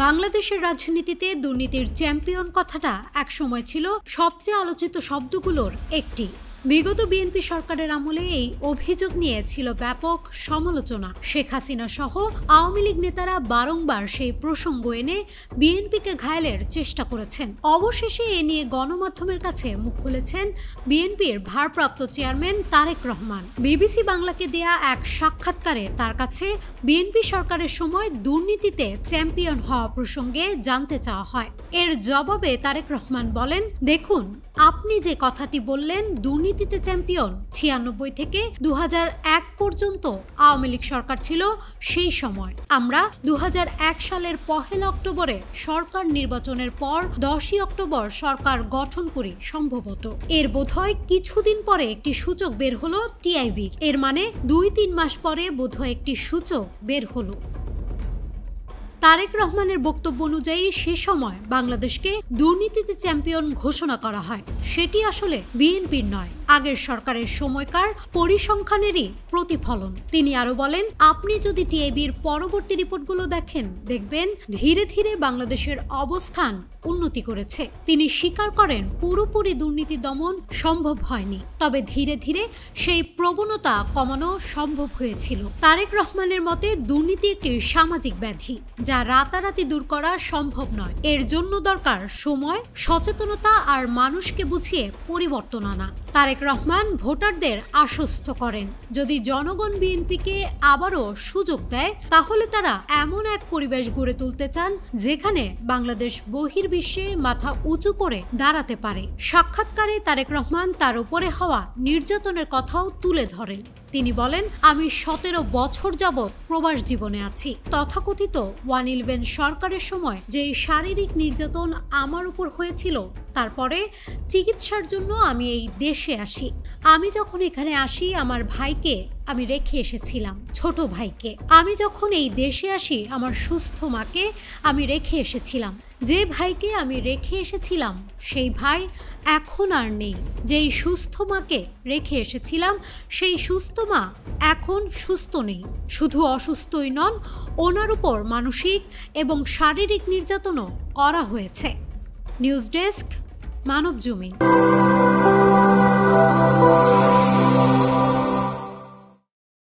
বাংলাদেশের রাজনীতিতে দুর্নীতির চ্যাম্পিয়ন কথাটা একসময় ছিল সবচেয়ে আলোচিত শব্দগুলোর একটি। বিগত বিএনপি সরকারের আমলে এই অভিযোগ নিয়ে ছিল ব্যাপক সমালোচনা। শেখ হাসিনা সহ আওয়ামী লীগ নেতারা বারংবার সেই প্রসঙ্গ এনে বিএনপিকে ঘায়েলের চেষ্টা করেছেন। অবশেষে এ নিয়ে গণমাধ্যমের কাছে মুখ খুলেছেন বিএনপির ভারপ্রাপ্ত চেয়ারম্যান তারেক রহমান। বিবিসি বাংলাকে দেয়া এক সাক্ষাৎকারে তার কাছে বিএনপি সরকারের সময় দুর্নীতিতে চ্যাম্পিয়ন হওয়া প্রসঙ্গে জানতে চাওয়া হয়। এর জবাবে তারেক রহমান বলেন, দেখুন, আপনি যে কথাটি বললেন দুর্নীতিতে চ্যাম্পিয়ন, 96 থেকে 2001 পর্যন্ত আওয়ামী লীগ সরকার ছিল সেই সময়। আমরা 2001 সালের 1 অক্টোবরে সরকার নির্বাচনের পর 10 অক্টোবর সরকার গঠন করি সম্ভবত। এর বোধহয় কিছুদিন পরে একটি সূচক বের হলো টিআইবির। এর মানে 2-3 মাস পরে বোধহয় একটি সূচক বের হলো। তারেক রহমানের বক্তব্য অনুযায়ী সে সময় বাংলাদেশকে দুর্নীতিতে চ্যাম্পিয়ন ঘোষণা করা হয়। সেটি আসলে বিএনপির নয়, আগের সরকারের সময়কার পরিসংখ্যানেরই প্রতিফলন। তিনি আরো বলেন, আপনি যদি টিআইবির পরবর্তী রিপোর্টগুলো দেখেন, দেখবেন ধীরে ধীরে বাংলাদেশের অবস্থান উন্নতি করেছে। তিনি স্বীকার করেন পুরোপুরি দুর্নীতি দমন সম্ভব হয়নি, তবে ধীরে ধীরে সেই প্রবণতা কমানো সম্ভব হয়েছিল। তারেক রহমানের মতে দুর্নীতি একটি সামাজিক ব্যাধি, যা রাতারাতি দূর করা সম্ভব নয়। এর জন্য দরকার সময়, সচেতনতা আর মানুষকে বুঝিয়ে পরিবর্তন আনা। তারেক রহমান ভোটারদের আশ্বস্ত করেন, যদি জনগণ বিএনপিকে আবারও সুযোগ দেয়, তাহলে তারা এমন এক পরিবেশ গড়ে তুলতে চান যেখানে বাংলাদেশ বহির্বিশ্বে মাথা উঁচু করে দাঁড়াতে পারে। সাক্ষাৎকারে তারেক রহমান তার উপরে হওয়া নির্যাতনের কথাও তুলে ধরেন। তিনি বলেন, আমি 17 বছর যাবৎ প্রবাস জীবনে আছি। তথাকথিত 111 সরকারের সময় যে শারীরিক নির্যাতন আমার উপর হয়েছিল, তারপরে চিকিৎসার জন্য আমি এই দেশে আসি। আমি যখন এখানে আসি, আমার ভাইকে আমি রেখে এসেছিলাম, ছোট ভাইকে। আমি যখন এই দেশে আসি, আমার সুস্থ মাকে আমি রেখে এসেছিলাম। যে ভাইকে আমি রেখে এসেছিলাম, সেই ভাই এখন আর নেই। যেই সুস্থ মাকে রেখে এসেছিলাম, সেই সুস্থ মা এখন সুস্থ নেই। শুধু অসুস্থই নন, ওনার উপর মানসিক এবং শারীরিক নির্যাতনও করা হয়েছে। News desk, Manabzamin.